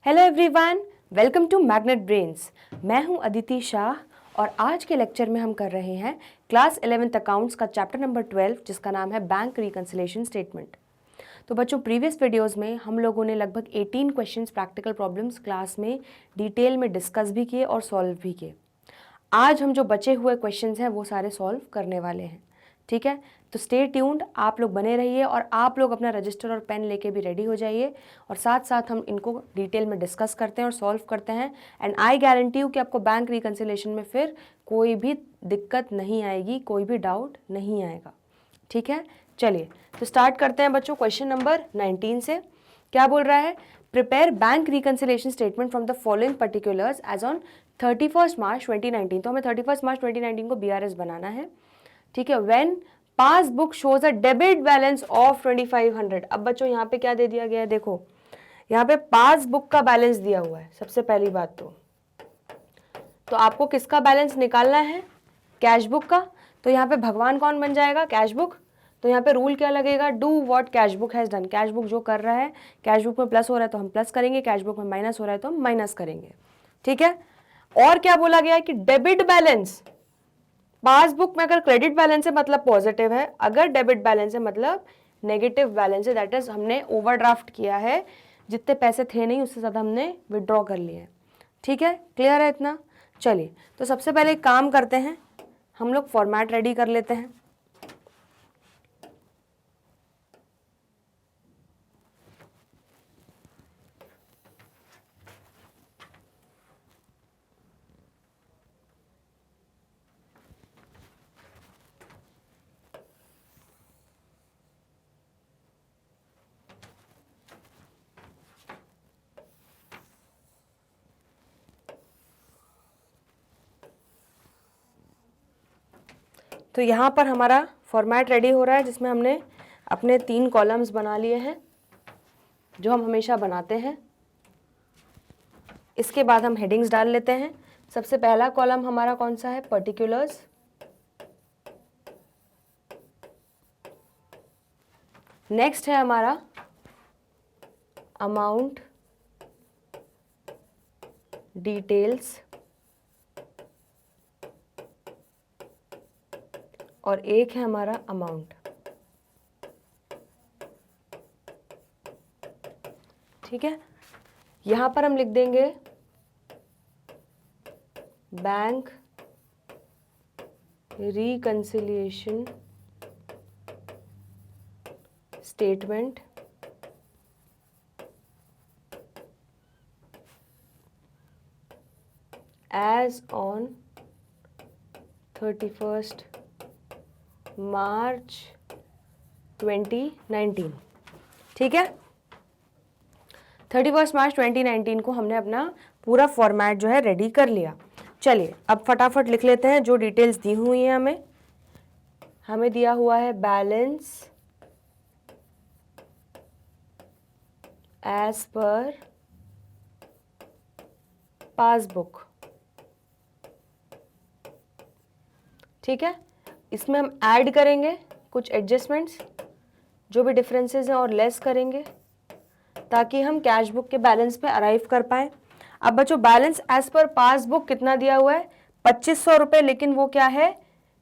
Hello everyone, welcome to magnet brains. मैं हूं अदिति शाह और आज के लेक्चर में हम कर रहे हैं क्लास 11th अकाउंट्स का चैप्टर नंबर 12 जिसका नाम है बैंक रिकंसिलिएशन स्टेटमेंट। तो बच्चों, प्रीवियस वीडियोस में हम लोगों ने लगभग 18 क्वेश्चंस प्रैक्टिकल प्रॉब्लम्स क्लास में डिटेल में डिस्कस भी किए और सॉल्व भी किए। आज हम जो बचे हुए क्वेश्चंस हैं वो सारे सॉल्व करने वाले हैं, ठीक है। तो स्टे ट्यून्ड, आप लोग बने रहिए और आप लोग अपना रजिस्टर और पेन लेके भी रेडी हो जाइए और साथ साथ हम इनको डिटेल में डिस्कस करते हैं और सॉल्व करते हैं। एंड आई गारंटी यू कि आपको बैंक रिकंसिलिएशन में फिर कोई भी दिक्कत नहीं आएगी, कोई भी डाउट नहीं आएगा, ठीक है। चलिए तो स्टार्ट करते हैं बच्चों। क्वेश्चन नंबर 19 से क्या बोल रहा है? Prepare bank reconciliation statement from the following particulars as on 31 March 2019। तो हमें 31 मार्च 2019 को BRS बनाना है, ठीक है। When passbook shows a debit balance of 2500। अब बच्चों यहाँ पे क्या दे दिया गया है? देखो यहाँ पे पासबुक का बैलेंस दिया हुआ है। सबसे पहली बात तो आपको किसका बैलेंस निकालना है? कैशबुक का। तो यहाँ पे भगवान कौन बन जाएगा? कैशबुक। तो यहाँ पे रूल क्या लगेगा? Do what cashbook has done. Cashbook जो कर रहा है, कैशबुक में प्लस हो रहा है तो हम प्लस करेंगे, कैशबुक में माइनस हो रहा है तो हम माइनस करेंगे, ठीक है। और क्या बोला गया है कि डेबिट बैलेंस, पासबुक में अगर क्रेडिट बैलेंस है मतलब पॉजिटिव है, अगर डेबिट बैलेंस है मतलब नेगेटिव बैलेंस है। दैट इज हमने ओवरड्राफ्ट किया है, जितने पैसे थे नहीं उससे ज़्यादा हमने विड्रॉ कर लिए हैं, ठीक है। क्लियर है इतना? चलिए तो सबसे पहले एक काम करते हैं, हम लोग फॉर्मेट रेडी कर लेते हैं। तो यहाँ पर हमारा फॉर्मेट रेडी हो रहा है जिसमें हमने अपने 3 कॉलम्स बना लिए हैं जो हम हमेशा बनाते हैं। इसके बाद हम हेडिंग्स डाल लेते हैं। सबसे पहला कॉलम हमारा कौन सा है? पर्टिकुलर्स। नेक्स्ट है हमारा अमाउंट डिटेल्स और एक है हमारा अमाउंट, ठीक है। यहां पर हम लिख देंगे bank reconciliation statement as on 31 March 2019, ठीक है। 31 मार्च 2019 को हमने अपना पूरा फॉर्मेट जो है रेडी कर लिया। चलिए अब फटाफट लिख लेते हैं जो डिटेल्स दी हुई हैं। हमें दिया हुआ है बैलेंस एज पर पासबुक, ठीक है। इसमें हम ऐड करेंगे कुछ एडजस्टमेंट्स, जो भी डिफरेंसेस हैं और लेस करेंगे ताकि हम कैश बुक के बैलेंस पे अराइव कर पाएँ। अब बच्चों बैलेंस एज पर पासबुक कितना दिया हुआ है? 2500 रुपये, लेकिन वो क्या है?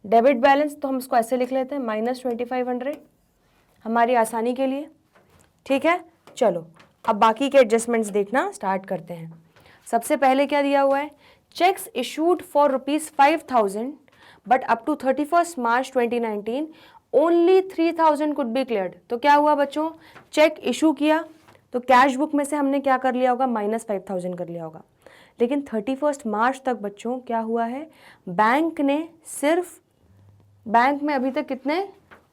Debit balance. तो हम इसको ऐसे लिख लेते हैं -2500 हमारी आसानी के लिए, ठीक है। चलो अब बाकी के एडजस्टमेंट्स देखना स्टार्ट करते हैं। सबसे पहले क्या दिया हुआ है? Cheques issued for ₹5000 but up to 31 March 2019 only 3000 could be cleared. तो क्या हुआ बच्चों? चेक इशू किया तो कैश बुक में से हमने क्या कर लिया होगा? -5000 कर लिया होगा। लेकिन 31 मार्च तक बच्चों क्या हुआ है? बैंक में अभी तक कितने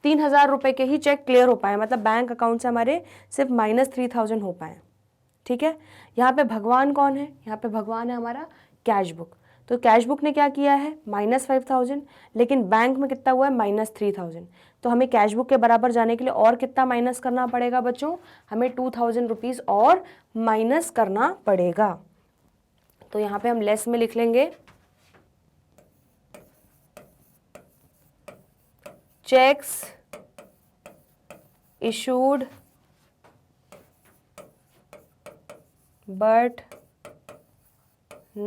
3000 रुपये के ही चेक क्लियर हो पाए, मतलब बैंक अकाउंट से हमारे सिर्फ -3000 हो पाए, ठीक है। यहाँ पे भगवान कौन है? यहाँ पे भगवान है हमारा कैश बुक। तो कैश बुक ने क्या किया है? -5000, लेकिन बैंक में कितना हुआ है? -3000। तो हमें कैश बुक के बराबर जाने के लिए और कितना माइनस करना पड़ेगा बच्चों? हमें 2000 रुपीज़ और माइनस करना पड़ेगा। तो यहाँ पे हम लेस में लिख लेंगे checks issued but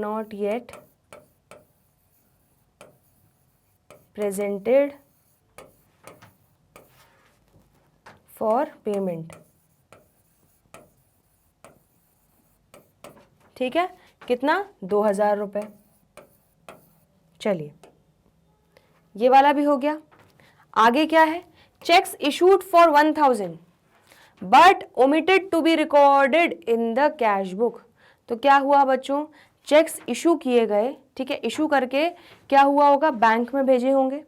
not yet presented for payment। ठीक है, कितना? 2000 रुपये। चलिए, ये वाला भी हो गया। आगे क्या है? Cheques issued for 1000 but omitted to be recorded in the cash book. तो क्या हुआ बच्चों? चेक्स इशू किए गए, ठीक है, इशू करके क्या हुआ होगा? बैंक में भेजे होंगे,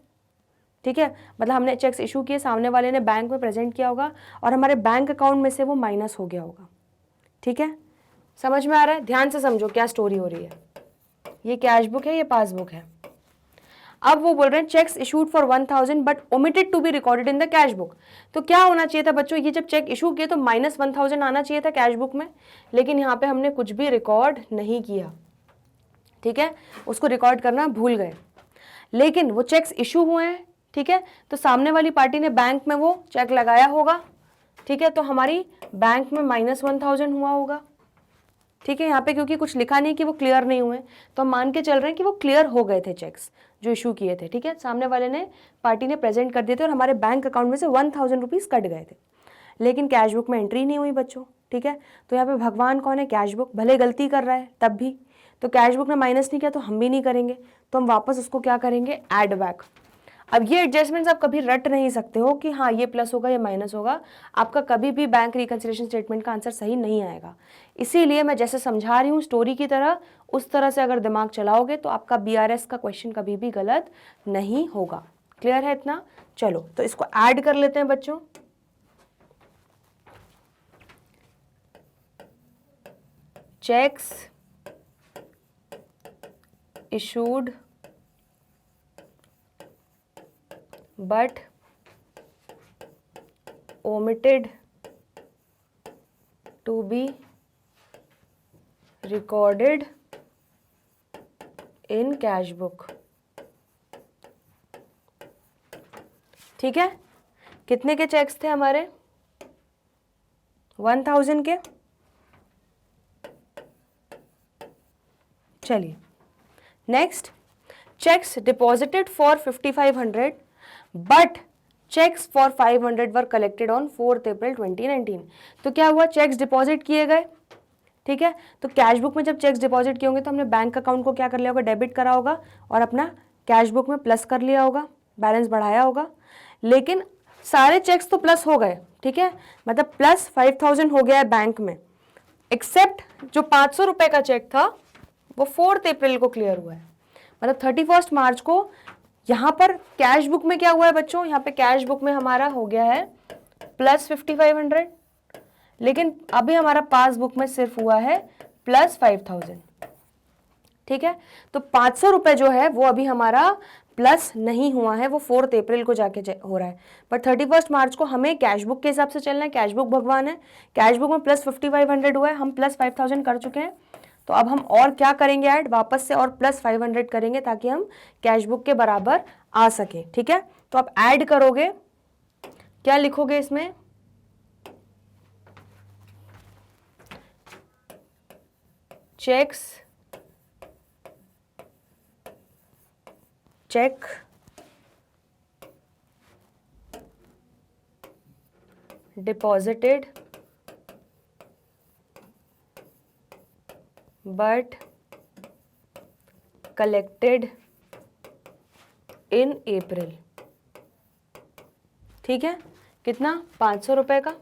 ठीक है, मतलब हमने चेक्स इशू किए, सामने वाले ने बैंक में प्रेजेंट किया होगा और हमारे बैंक अकाउंट में से वो माइनस हो गया होगा। ठीक है, समझ में आ रहा है? ध्यान से समझो क्या स्टोरी हो रही है। ये कैश बुक है, ये पासबुक है। अब वो बोल रहे हैं cheques issued for 1000 but omitted to be recorded in the cash book. तो क्या होना चाहिए था बच्चों? ये जब चेक इशू किए तो -1000 आना चाहिए था कैश बुक में, लेकिन यहाँ पे हमने कुछ भी रिकॉर्ड नहीं किया। ठीक है, उसको रिकॉर्ड करना भूल गए। लेकिन वो चेक्स इशू हुए हैं, ठीक है, तो सामने वाली पार्टी ने बैंक में वो चेक लगाया होगा, ठीक है, तो हमारी बैंक में -1000 हुआ होगा। ठीक है, यहाँ पे क्योंकि कुछ लिखा नहीं कि वो क्लियर नहीं हुए, तो हम मान के चल रहे हैं कि वो क्लियर हो गए थे चेक्स जो इशू किए थे। ठीक है, सामने वाले ने, पार्टी ने प्रेजेंट कर दिए थे और हमारे बैंक अकाउंट में से 1000 रुपीज़ कट गए थे, लेकिन कैश बुक में एंट्री नहीं हुई बच्चों। ठीक है, तो यहाँ पे भगवान कौन है? Cash book. भले गलती कर रहा है तब भी, तो कैश बुक ने माइनस नहीं किया तो हम भी नहीं करेंगे, तो हम वापस उसको क्या करेंगे? Add back. अब ये एडजस्टमेंट्स आप कभी रट नहीं सकते हो कि हाँ ये प्लस होगा या माइनस होगा, आपका कभी भी बैंक रिकंसिलिएशन स्टेटमेंट का आंसर सही नहीं आएगा। इसीलिए मैं जैसे समझा रही हूँ स्टोरी की तरह, उस तरह से अगर दिमाग चलाओगे तो आपका BRS का क्वेश्चन कभी भी गलत नहीं होगा। क्लियर है इतना? चलो, तो इसको ऐड कर लेते हैं बच्चों। Cheques issued but omitted to be recorded in cash book। ठीक है, कितने के चेक्स थे हमारे? 1000 के। चलिए next, cheques deposited for 5500 but cheques for 500 were collected on 4 April 2019। तो क्या हुआ? चेक्स डिपॉजिट किए गए, ठीक है, तो कैश बुक में जब चेक्स डिपॉजिट किए होंगे तो हमने बैंक अकाउंट को क्या कर लिया होगा? डेबिट करा होगा और अपना कैश बुक में प्लस कर लिया होगा, बैलेंस बढ़ाया होगा। लेकिन सारे चेक्स तो प्लस हो गए, ठीक है, मतलब प्लस 5000 हो गया है बैंक में, एक्सेप्ट जो 500 रुपए का चेक था वो 4 अप्रैल को क्लियर हुआ है, मतलब 31 मार्च को। यहाँ पर कैश बुक में क्या हुआ है बच्चों? यहाँ पे कैश बुक में हमारा हो गया है प्लस 5500, लेकिन अभी हमारा पासबुक में सिर्फ हुआ है प्लस 5000। ठीक है, तो 500 रुपए जो है वो अभी हमारा प्लस नहीं हुआ है, वो 4 अप्रैल को जाके हो रहा है, बट 31 मार्च को हमें कैश बुक के हिसाब से चलना है। कैश बुक भगवान है, कैश बुक में प्लस 5500 हुआ है, हम प्लस 5000 कर चुके हैं। तो अब हम और क्या करेंगे? ऐड वापस से और प्लस 500 करेंगे ताकि हम कैश बुक के बराबर आ सके। ठीक है, तो आप ऐड करोगे, क्या लिखोगे इसमें? Cheques cheque deposited but collected in April. ठीक है, कितना? 500 रुपए का।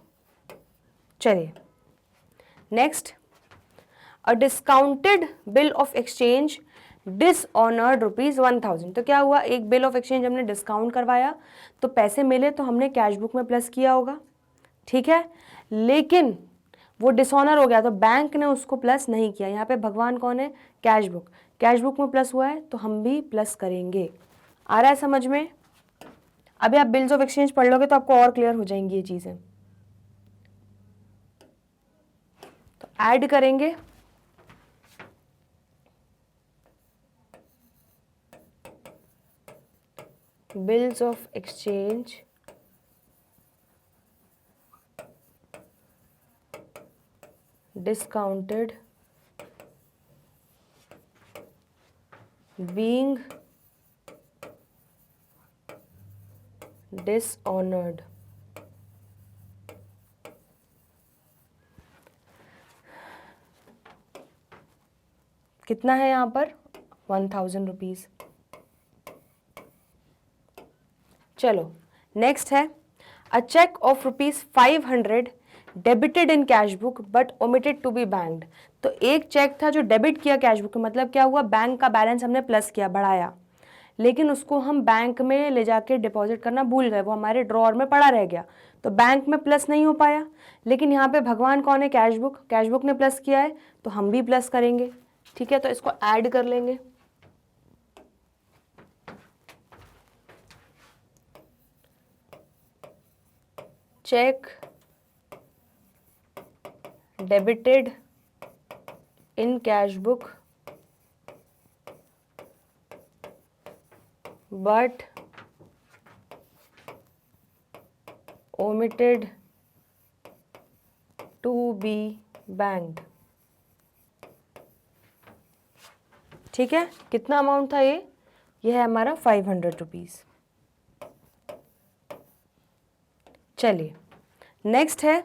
चलिए next, a discounted bill of exchange dishonoured ₹1000। तो क्या हुआ? एक बिल ऑफ एक्सचेंज हमने डिस्काउंट करवाया तो पैसे मिले तो हमने कैश बुक में प्लस किया होगा, ठीक है, लेकिन वो डिसऑनर हो गया तो बैंक ने उसको प्लस नहीं किया। यहाँ पे भगवान कौन है? Cash book. कैश बुक में प्लस हुआ है तो हम भी प्लस करेंगे। आ रहा है समझ में? अभी आप बिल्स ऑफ एक्सचेंज पढ़ लोगे तो आपको और क्लियर हो जाएंगी ये चीजें। तो ऐड करेंगे, bills of exchange discounted, being dishonored. कितना है यहाँ पर 1000 रुपीज़। चलो नेक्स्ट है a cheque of ₹500 debited in cash book but omitted to be banked. तो एक चेक था जो डेबिट किया कैश बुक, मतलब क्या हुआ, बैंक का बैलेंस हमने प्लस किया, बढ़ाया, लेकिन उसको हम बैंक में ले जाके डिपॉजिट करना भूल गए, वो हमारे ड्रॉअर में पड़ा रह गया, तो बैंक में प्लस नहीं हो पाया। लेकिन यहाँ पे भगवान कौन है, कैश बुक, कैश बुक ने प्लस किया है तो हम भी प्लस करेंगे। ठीक है, तो इसको ऐड कर लेंगे। Cheque debited in cash book but omitted to be banked। ठीक है, कितना अमाउंट था ये है हमारा 500 रुपीज़। चलिए नेक्स्ट है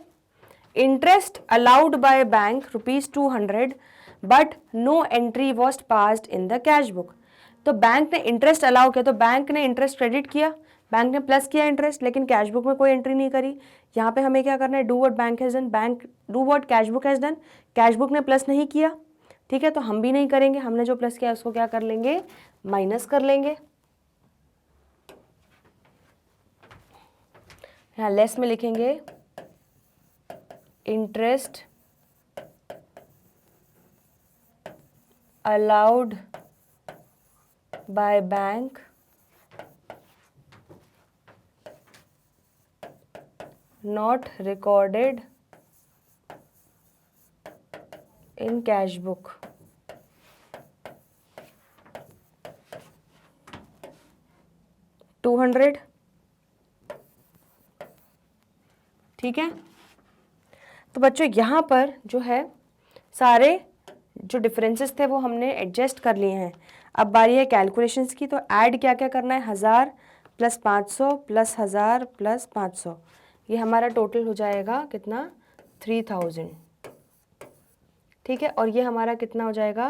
interest allowed by bank ₹200 but no entry was passed in the cash book. तो बैंक ने इंटरेस्ट अलाउ किया, तो बैंक ने इंटरेस्ट क्रेडिट किया, बैंक ने प्लस किया इंटरेस्ट, लेकिन कैश बुक में कोई एंट्री नहीं करी। यहाँ पे हमें क्या करना है, do what bank has done, bank do what cash book has done. Cash book ने प्लस नहीं किया, ठीक है, तो हम भी नहीं करेंगे, हमने जो प्लस किया उसको क्या कर लेंगे, माइनस कर लेंगे। यहाँ लेस में लिखेंगे interest allowed by bank not recorded in cash book। $200, ठीक है। तो बच्चों यहाँ पर जो है सारे जो डिफरेंसेस थे वो हमने एडजस्ट कर लिए हैं। अब बारी है कैलकुलेशंस की, तो ऐड क्या क्या करना है, 1000 + 500 + 1000 + 500, ये हमारा टोटल हो जाएगा कितना, 3000, ठीक है, और ये हमारा कितना हो जाएगा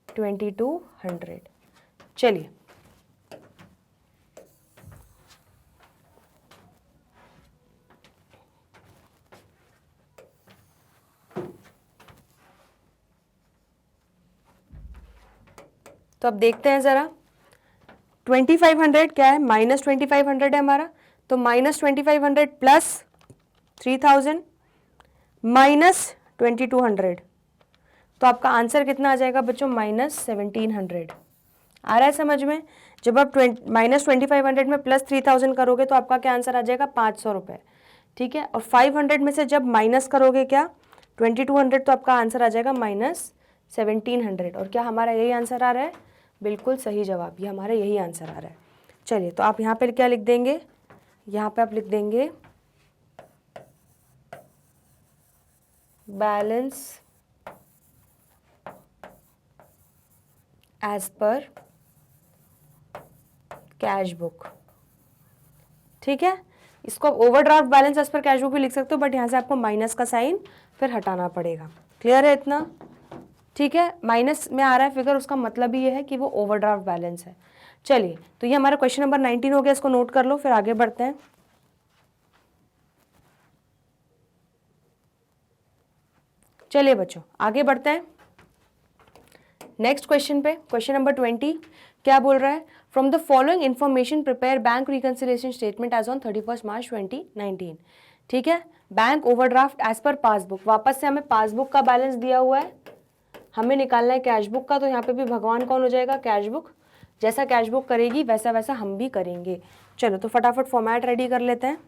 2200। चलिए तो अब देखते हैं ज़रा, 2500 क्या है, -2500 है हमारा, तो -2500 + 3000 -2200, तो आपका आंसर कितना आ जाएगा बच्चों, -1700। आ रहा है समझ में। जब आप -2500 में +3000 करोगे तो आपका क्या आंसर आ जाएगा, 500 रुपये, ठीक है। और 500 में से जब माइनस करोगे क्या, 2200, तो आपका आंसर आ जाएगा -1700। और क्या हमारा यही आंसर आ रहा है, बिल्कुल सही जवाब, ये हमारा यही आंसर आ रहा है। चलिए तो आप यहाँ पर क्या लिख देंगे, यहाँ पे आप लिख देंगे balance as per cash book, ठीक है। इसको overdraft balance as per cash book भी लिख सकते हो, बट यहाँ से आपको माइनस का साइन फिर हटाना पड़ेगा। क्लियर है इतना, ठीक है। माइनस में आ रहा है फिगर, उसका मतलब ही ये है कि वो ओवरड्राफ्ट बैलेंस है। चलिए तो ये हमारा क्वेश्चन नंबर 19 हो गया, इसको नोट कर लो, फिर आगे बढ़ते हैं। चलिए बच्चों आगे बढ़ते हैं नेक्स्ट क्वेश्चन पे। क्वेश्चन नंबर 20 क्या बोल रहा है, from the following information prepare bank reconciliation statement as on 31 March 2019। ठीक है, bank overdraft as per passbook, वापस से हमें पासबुक का बैलेंस दिया हुआ है, हमें निकालना है कैश बुक का, तो यहाँ पे भी भगवान कौन हो जाएगा, कैश बुक। जैसा कैश बुक करेगी वैसा वैसा हम भी करेंगे। चलो तो फटाफट फॉर्मेट रेडी कर लेते हैं।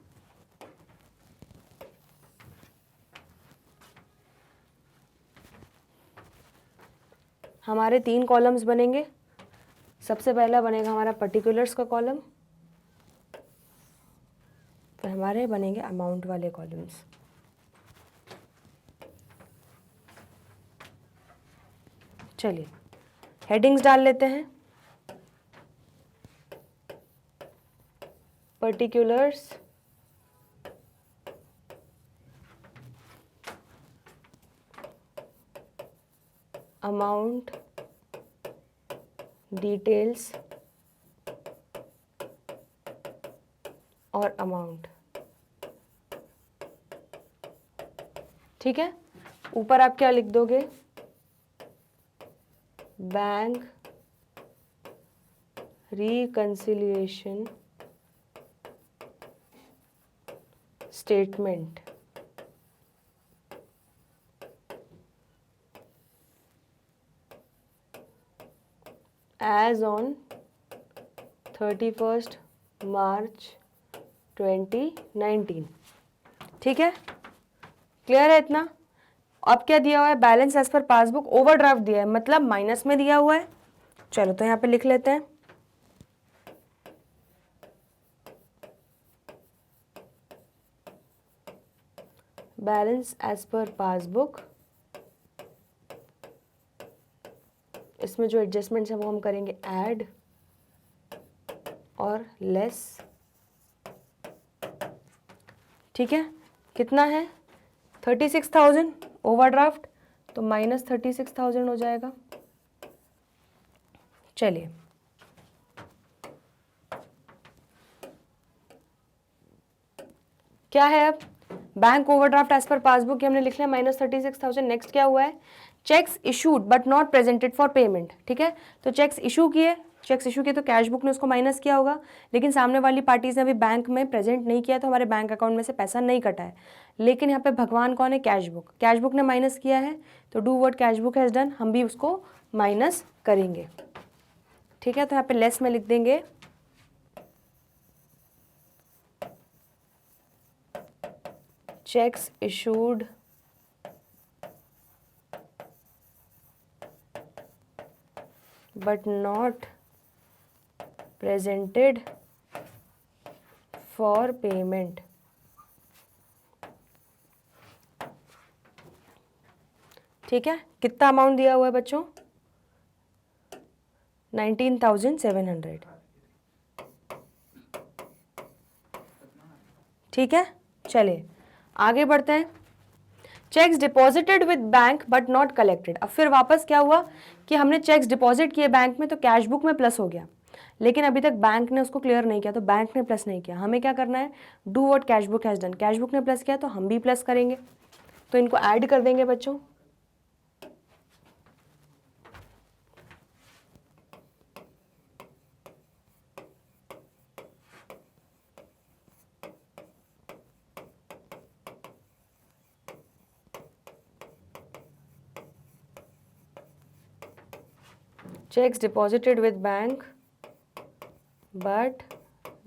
हमारे 3 कॉलम्स बनेंगे। सबसे पहला बनेगा हमारा पर्टिकुलर्स का कॉलम, फिर हमारे बनेंगे अमाउंट वाले कॉलम्स। चलिए हेडिंग्स डाल लेते हैं। पर्टिकुलर्स, अमाउंट, डिटेल्स और अमाउंट। ठीक है, ऊपर आप क्या लिख दोगे? Bank reconciliation statement as on 31 March 2019। ठीक है, क्लियर है इतना? अब क्या दिया हुआ है? Balance as per passbook overdraft दिया है, मतलब माइनस में दिया हुआ है। चलो तो यहाँ पे लिख लेते हैं, बैलेंस एज पर पासबुक। इसमें जो एडजस्टमेंट्स है वो हम करेंगे ऐड और लेस। ठीक है, कितना है? 36,000 ओवरड्राफ्ट, तो माइनस 36,000 हो जाएगा। चलिए क्या है अब? Bank overdraft as per passbook हमने लिख लिया माइनस 36,000। नेक्स्ट क्या हुआ है? Cheques issued but not presented for payment. ठीक है, तो चेक्स इशू किए, चेक्स इशू किए तो कैश बुक ने उसको माइनस किया होगा, लेकिन सामने वाली पार्टीज ने अभी बैंक में प्रेजेंट नहीं किया तो हमारे बैंक अकाउंट में से पैसा नहीं कटा है। लेकिन यहाँ पे भगवान कौन है? Cash book. कैश बुक ने माइनस किया है, तो do what cash book has done, हम भी उसको माइनस करेंगे। ठीक है, तो यहाँ पे लेस में लिख देंगे checks issued but not presented for payment। ठीक है, कितना अमाउंट दिया हुआ है बच्चों? 19,700। ठीक है, चलिए आगे बढ़ते हैं। Checks deposited with bank but not collected. अब फिर वापस क्या हुआ कि हमने चेक्स डिपॉजिट किए बैंक में तो कैश बुक में प्लस हो गया, लेकिन अभी तक बैंक ने उसको क्लियर नहीं किया, तो बैंक ने प्लस नहीं किया। हमें क्या करना है? Do what cash book has done. Cash book ने प्लस किया तो हम भी प्लस करेंगे, तो इनको ऐड कर देंगे बच्चों। Cheques deposited with bank but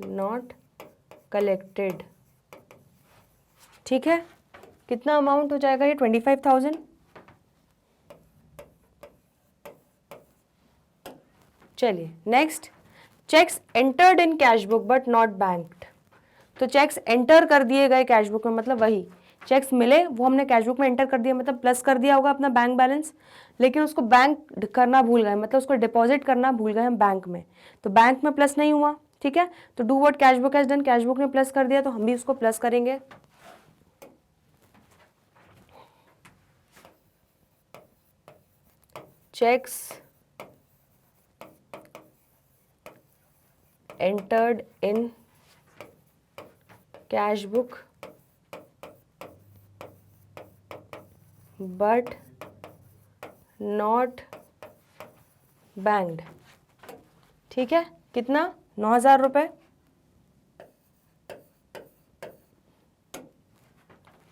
not collected. ठीक है, कितना अमाउंट हो जाएगा ये? 25,000। चलिए next, cheques entered in cash book but not banked. तो चेक्स एंटर कर दिए गए कैश बुक में, मतलब वही चेक्स मिले वो हमने कैश बुक में एंटर कर दिया, मतलब प्लस कर दिया होगा अपना बैंक बैलेंस, लेकिन उसको बैंक करना भूल गए, मतलब उसको डिपॉजिट करना भूल गए हम बैंक में, तो बैंक में प्लस नहीं हुआ। ठीक है, तो do what cash book has done, cash book ने प्लस कर दिया तो हम भी उसको प्लस करेंगे। Cheques entered in cash book but not banked। ठीक है, कितना? 9,000 रुपये।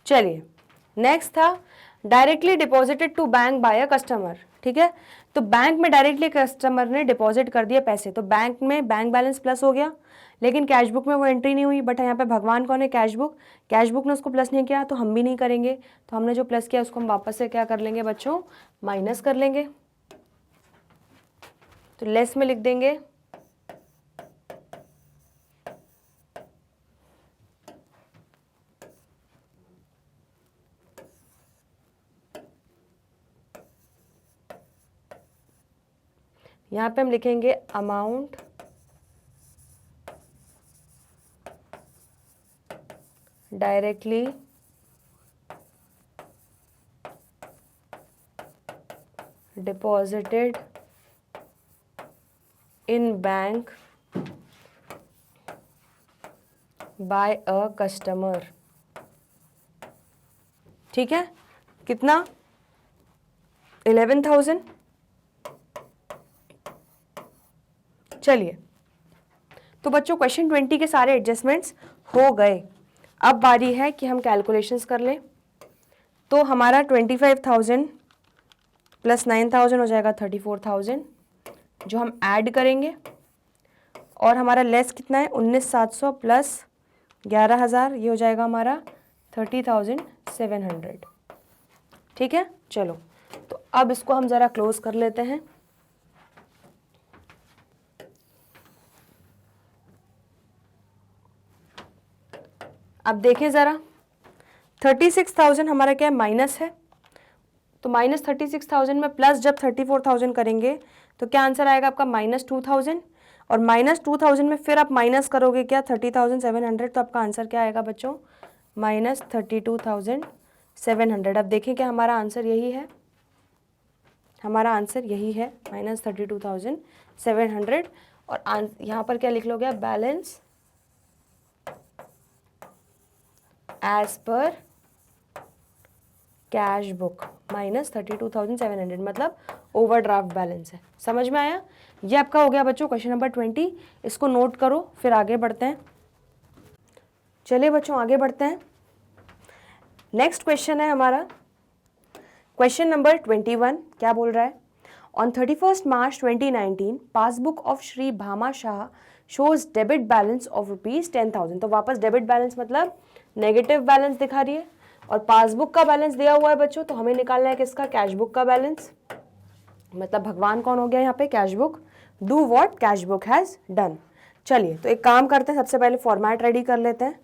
चलिए नेक्स्ट था directly deposited to bank by a customer. ठीक है, तो बैंक में डायरेक्टली कस्टमर ने डिपॉजिट कर दिया पैसे, तो बैंक में बैंक बैलेंस प्लस हो गया, लेकिन कैश बुक में वो एंट्री नहीं हुई। बट यहाँ पे भगवान कौन है? Cash book. कैश बुक ने उसको प्लस नहीं किया तो हम भी नहीं करेंगे, तो हमने जो प्लस किया उसको हम वापस से क्या कर लेंगे बच्चों? माइनस कर लेंगे। तो लेस में लिख देंगे यहाँ पे हम लिखेंगे amount directly deposited in bank by a customer. ठीक है, कितना? 11,000। चलिए, तो बच्चों क्वेश्चन 20 के सारे एडजस्टमेंट्स हो गए। अब बारी है कि हम कैलकुलेशंस कर लें। तो हमारा 25,000 प्लस 9,000 हो जाएगा 34,000, जो हम ऐड करेंगे। और हमारा लेस कितना है? 19,700 प्लस 11,000, ये हो जाएगा हमारा 30,700। ठीक है, चलो तो अब इसको हम ज़रा क्लोज कर लेते हैं। अब देखें ज़रा, 36,000 हमारा क्या है? माइनस है। तो माइनस 36,000 में प्लस जब 34,000 करेंगे तो क्या आंसर आएगा आपका? -2,000। और -2,000 में फिर आप माइनस करोगे क्या? 30,700। तो आपका आंसर क्या आएगा बच्चों? -32,700। अब देखें क्या हमारा आंसर यही है? हमारा आंसर यही है, -32,700। और यहाँ पर क्या लिख लोगे? Balance as per cash book -32,700, मतलब ओवरड्राफ्ट बैलेंस है। समझ में आया? ये आपका हो गया बच्चों क्वेश्चन नंबर 20। इसको नोट करो, फिर आगे बढ़ते हैं। चलिए बच्चों आगे बढ़ते हैं। नेक्स्ट क्वेश्चन है हमारा क्वेश्चन नंबर 21। क्या बोल रहा है? On 31st March 2019 passbook of Shri Bhama Shah shows debit balance of ₹10,000। तो वापस डेबिट बैलेंस मतलब नेगेटिव बैलेंस दिखा रही है। और पासबुक का बैलेंस दिया हुआ है बच्चों, तो हमें निकालना है किसका? कैश बुक का बैलेंस। मतलब भगवान कौन हो गया यहाँ पे? Cash book. Do what cash book has done. चलिए तो एक काम करते हैं, सबसे पहले फॉर्मेट रेडी कर लेते हैं।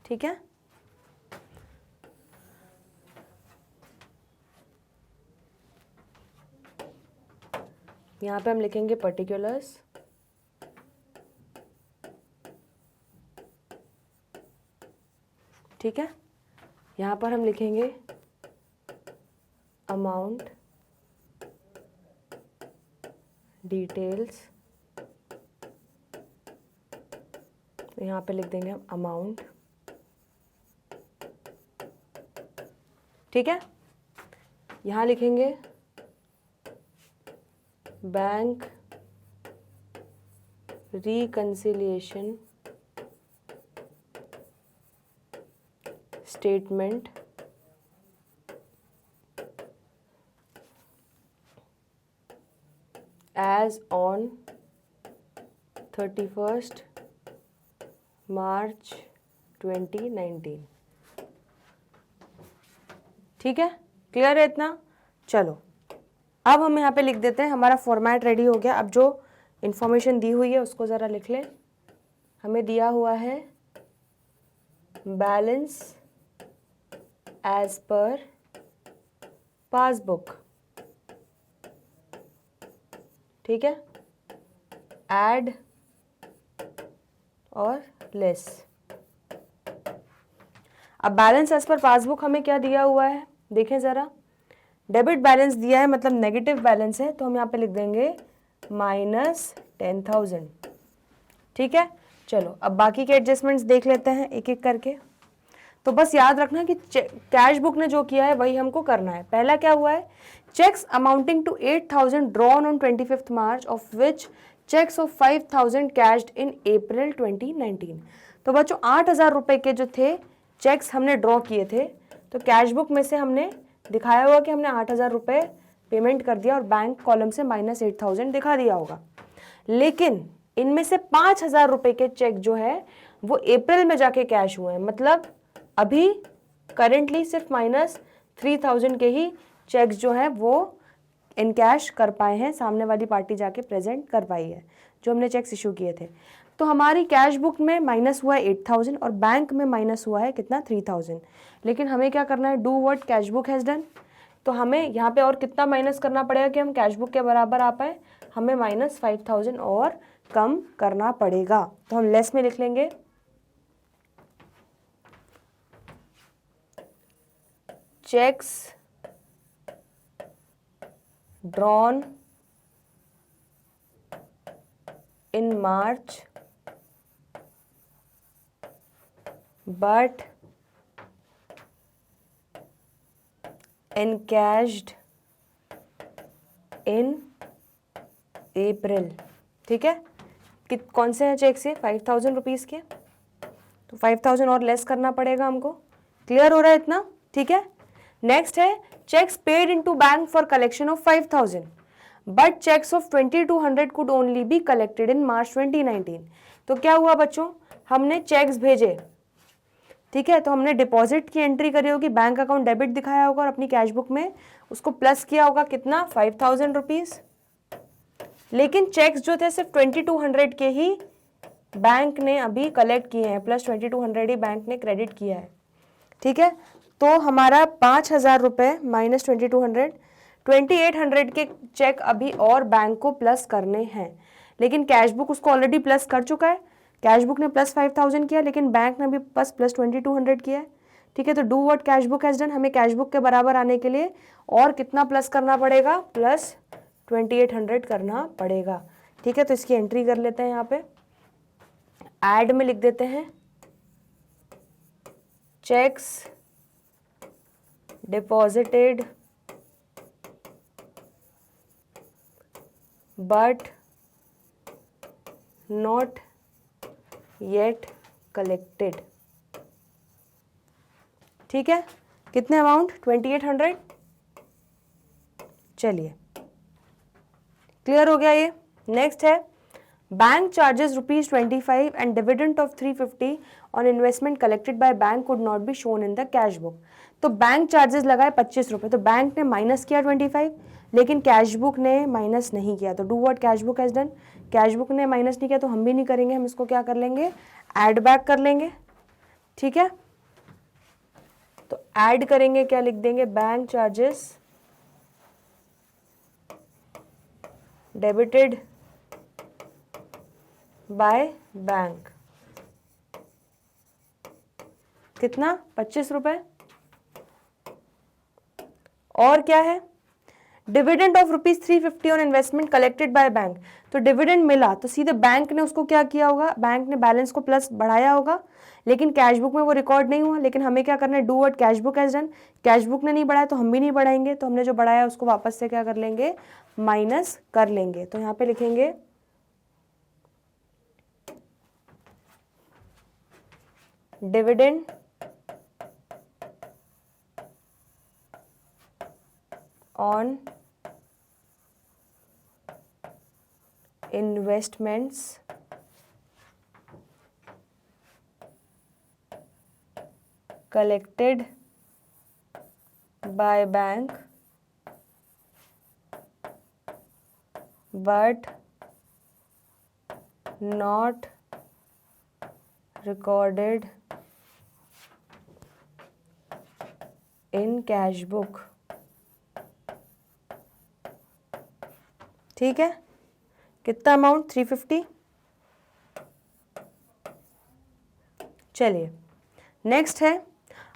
ठीक है, यहाँ पे हम लिखेंगे पर्टिकुलर्स। ठीक है, यहाँ पर हम लिखेंगे अमाउंट डिटेल्स। यहाँ पे लिख देंगे हम अमाउंट। ठीक है, यहाँ लिखेंगे bank reconciliation statement as on 31st March 2019। ठीक है, क्लियर है इतना? चलो अब हम यहाँ पे लिख देते हैं, हमारा फॉर्मेट रेडी हो गया। अब जो इंफॉर्मेशन दी हुई है उसको ज़रा लिख लें। हमें दिया हुआ है बैलेंस एज पर पासबुक। ठीक है, ऐड और लेस। अब बैलेंस एज पर पासबुक हमें क्या दिया हुआ है? देखें ज़रा, डेबिट बैलेंस दिया है मतलब नेगेटिव बैलेंस है, तो हम यहाँ पे लिख देंगे -10,000। ठीक है, चलो अब बाकी के एडजस्टमेंट्स देख लेते हैं एक एक करके। तो बस याद रखना कि कैश बुक ने जो किया है वही हमको करना है। पहला क्या हुआ है? Cheques amounting to 8,000 drawn on 25th March, of which cheques of 5,000 cashed in April 2019। तो बच्चों 8,000 रुपये के जो थे चेक्स हमने ड्रॉ किए थे, तो कैश बुक में से हमने दिखाया होगा कि हमने 8,000 रुपये पेमेंट कर दिया और बैंक कॉलम से -8,000 दिखा दिया होगा। लेकिन इनमें से 5,000 रुपये के चेक जो है वो अप्रैल में जाके कैश हुए हैं, मतलब अभी करेंटली सिर्फ 3000 के ही चेक्स जो हैं वो इन कैश कर पाए हैं, सामने वाली पार्टी जाके प्रेजेंट कर पाई है जो हमने चेक्स इशू किए थे। तो हमारी कैश बुक में माइनस हुआ है 8000 और बैंक में माइनस हुआ है कितना 3000। लेकिन हमें क्या करना है, do what cash book has done. तो हमें यहाँ पे और कितना माइनस करना पड़ेगा कि हम कैश बुक के बराबर आ पाए, हमें माइनस 5000 और कम करना पड़ेगा। तो हम लेस में लिख लेंगे cheques drawn in March but encashed in April। ठीक है, कौन से हैं चेक से, 5000 रुपीज़ के, तो 5000 और लेस करना पड़ेगा हमको। क्लियर हो रहा है इतना? ठीक है। नेक्स्ट है cheques paid into bank for collection of 5000 but cheques of 2200 could only be collected in March 2019। तो क्या हुआ बच्चों, हमने चेक्स भेजे, ठीक है, तो हमने डिपॉजिट की एंट्री करी होगी, बैंक अकाउंट डेबिट दिखाया होगा और अपनी कैश बुक में उसको प्लस किया होगा कितना 5000 रुपीज़। लेकिन चेक्स जो थे सिर्फ 2200 के ही बैंक ने अभी कलेक्ट किए हैं, प्लस 2200 ही बैंक ने क्रेडिट किया है। ठीक है, तो हमारा 5000 रुपये माइनस 2200, 2800 के चेक अभी और बैंक को प्लस करने हैं। लेकिन कैश बुक उसको ऑलरेडी प्लस कर चुका है, कैश बुक ने प्लस 5000 किया, लेकिन बैंक ने भी बस प्लस 2200 किया है। ठीक है, तो do what cash book has done, हमें कैश बुक के बराबर आने के लिए और कितना प्लस करना पड़ेगा, प्लस 2800 करना पड़ेगा। ठीक है, तो इसकी एंट्री कर लेते हैं, यहाँ पे ऐड में लिख देते हैं checks deposited but not yet collected. ठीक है, कितने अमाउंट 2800। चलिए क्लियर हो गया ये। नेक्स्ट है bank charges ₹25 and dividend of 350 on investment collected by bank could not be shown in the cash book. तो बैंक चार्जेस लगाए 25 रुपये, तो बैंक ने माइनस किया 25, लेकिन कैश बुक ने माइनस नहीं किया। तो do what cash book has done, cash book ने माइनस नहीं किया तो हम भी नहीं करेंगे, हम इसको क्या कर लेंगे, ऐड बैक कर लेंगे। ठीक है, तो ऐड करेंगे, क्या लिख देंगे, bank charges debited by bank, कितना 25 रुपये। और क्या है, dividend of ₹350 on investment collected by bank. तो डिविडेंड मिला तो सीधे बैंक ने उसको क्या किया होगा, बैंक ने बैलेंस को प्लस बढ़ाया होगा, लेकिन कैश बुक में वो रिकॉर्ड नहीं हुआ। लेकिन हमें क्या करना है, do what cash book has done, cash book ने नहीं बढ़ाया तो हम भी नहीं बढ़ाएंगे, तो हमने जो बढ़ाया उसको वापस से क्या कर लेंगे, माइनस कर लेंगे। तो यहाँ पे लिखेंगे dividend on investments collected by bank but not recorded in cash book। ठीक है, कितना अमाउंट 350। चलिए नेक्स्ट है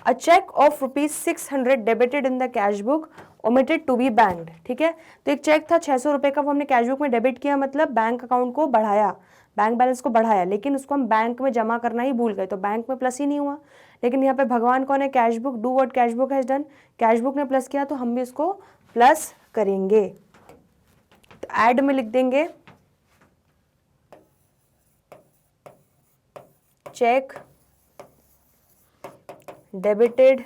a cheque of ₹600 debited in the cash book omitted to be banked. ठीक है, तो एक चेक था 600 रुपये का, वो हमने कैश बुक में डेबिट किया, मतलब बैंक अकाउंट को बढ़ाया, बैंक बैलेंस को बढ़ाया, लेकिन उसको हम बैंक में जमा करना ही भूल गए, तो बैंक में प्लस ही नहीं हुआ। लेकिन यहाँ पे भगवान कौन है, cash book, do what cash book has done, cash book ने प्लस किया तो हम भी इसको प्लस करेंगे। तो ऐड में लिख देंगे cheque debited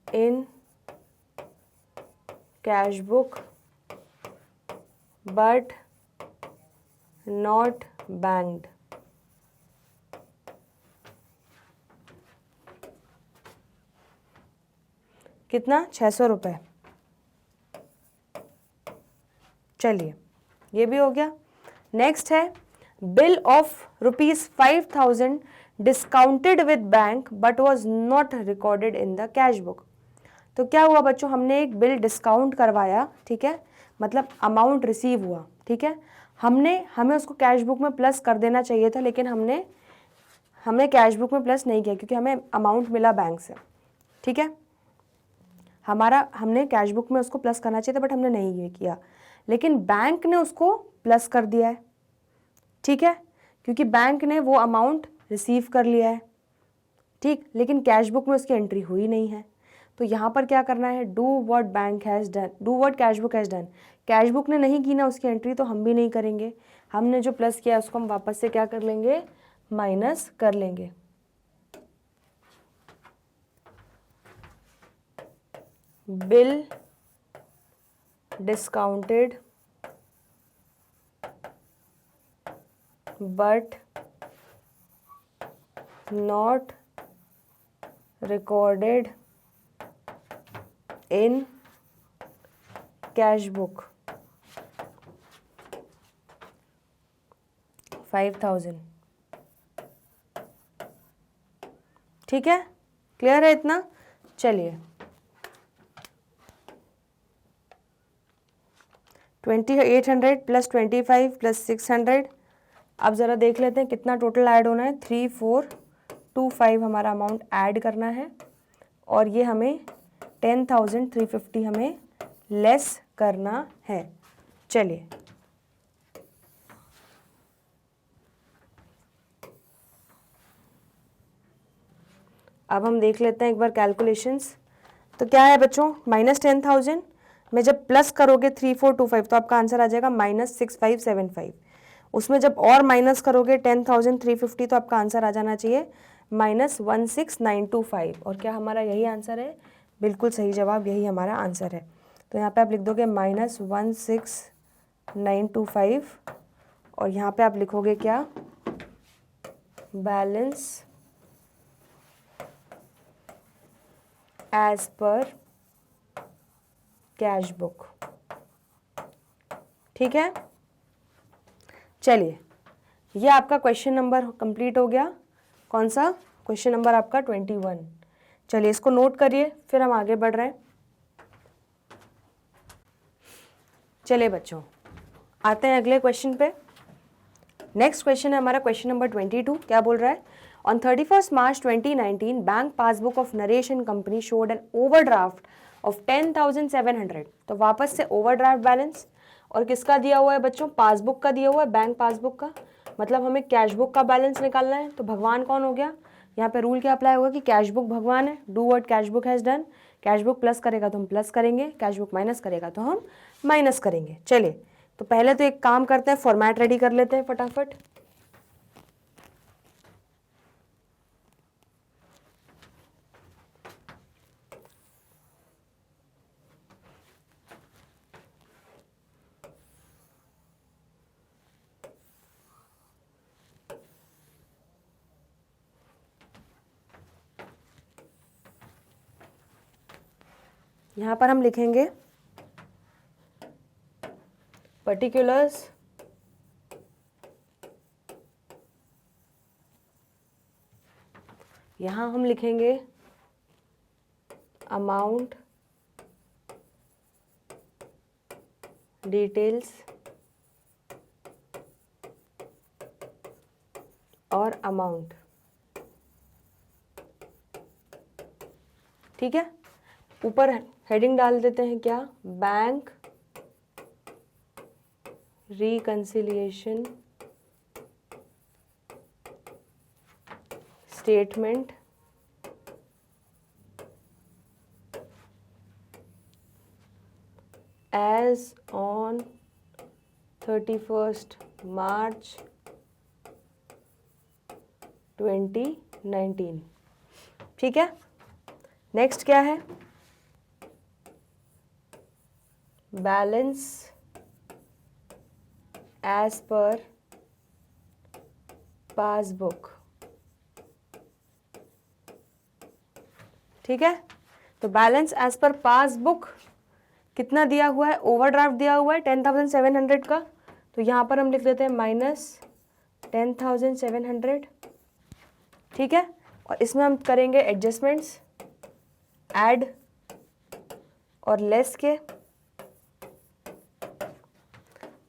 in cash book but not banked। कितना, 600 रुपये। चलिए ये भी हो गया। नेक्स्ट है bill of ₹5,000 discounted with bank but was not recorded in the cash book. तो क्या हुआ बच्चों, हमने एक बिल डिस्काउंट करवाया, ठीक है, मतलब अमाउंट रिसीव हुआ, ठीक है, हमें उसको कैश बुक में प्लस कर देना चाहिए था, लेकिन हमने कैश बुक में प्लस नहीं किया क्योंकि हमें अमाउंट मिला बैंक से, ठीक है, हमने कैश बुक में उसको प्लस करना चाहिए था बट हमने नहीं ये किया, लेकिन बैंक ने उसको प्लस कर दिया है, ठीक है, क्योंकि बैंक ने वो अमाउंट रिसीव कर लिया है, ठीक, लेकिन कैश बुक में उसकी एंट्री हुई नहीं है। तो यहाँ पर क्या करना है, do what bank has done, do what cash book has done. Cash book ने नहीं की ना उसकी एंट्री, तो हम भी नहीं करेंगे, हमने जो प्लस किया उसको हम वापस से क्या कर लेंगे, माइनस कर लेंगे। Bill discounted but not recorded in cash book, 5,000। ठीक है, क्लियर है इतना। चलिए 2800 प्लस 25 प्लस 600, अब ज़रा देख लेते हैं कितना टोटल ऐड होना है। 3425 हमारा अमाउंट ऐड करना है, और ये हमें 10,350 हमें लेस करना है। चलिए अब हम देख लेते हैं एक बार कैलकुलेशंस। तो क्या है बच्चों, -10,000 में जब प्लस करोगे 3425 तो आपका आंसर आ जाएगा -6575। उसमें जब और माइनस करोगे 10,350 तो आपका आंसर आ जाना चाहिए -16,925। और क्या हमारा यही आंसर है, बिल्कुल सही जवाब, यही हमारा आंसर है। तो यहाँ पे आप लिख दोगे -16,925, और यहाँ पे आप लिखोगे क्या, balance as per cash book. ठीक है, चलिए ये आपका क्वेश्चन नंबर कंप्लीट हो गया। कौन सा क्वेश्चन नंबर आपका 21। चलिए इसको नोट करिए, फिर हम आगे बढ़ रहे हैं। चलिए बच्चों आते हैं अगले क्वेश्चन पे। नेक्स्ट क्वेश्चन है हमारा क्वेश्चन नंबर 22। क्या बोल रहा है, on 31 March 2019 bank passbook of Naresh and company showed an overdraft of 10,700। तो वापस से ओवरड्राफ्ट बैलेंस, और किसका दिया हुआ है बच्चों, पासबुक का दिया हुआ है, बैंक पासबुक का, मतलब हमें कैश बुक का बैलेंस निकालना है। तो भगवान कौन हो गया, यहाँ पे रूल क्या अप्लाई होगा कि कैश बुक भगवान है, do what cash book has done. Cash book plus करेगा तो हम प्लस करेंगे, कैश बुक माइनस करेगा तो हम माइनस करेंगे। चलिए तो पहले तो एक काम करते हैं, फॉर्मेट रेडी कर लेते हैं फटाफट। यहाँ पर हम लिखेंगे पर्टिकुलर्स यहाँ हम लिखेंगे अमाउंट, डिटेल्स और अमाउंट। ठीक है, ऊपर हेडिंग डाल देते हैं क्या, bank reconciliation statement as on 31st March 2019। ठीक है, नेक्स्ट क्या है, बैलेंस एज पर पासबुक। ठीक है, तो बैलेंस एज पर पासबुक कितना दिया हुआ है, ओवरड्राफ्ट दिया हुआ है 10,700 का, तो यहाँ पर हम लिख देते हैं -10,700, ठीक है। और इसमें हम करेंगे एडजस्टमेंट्स, ऐड और लेस के।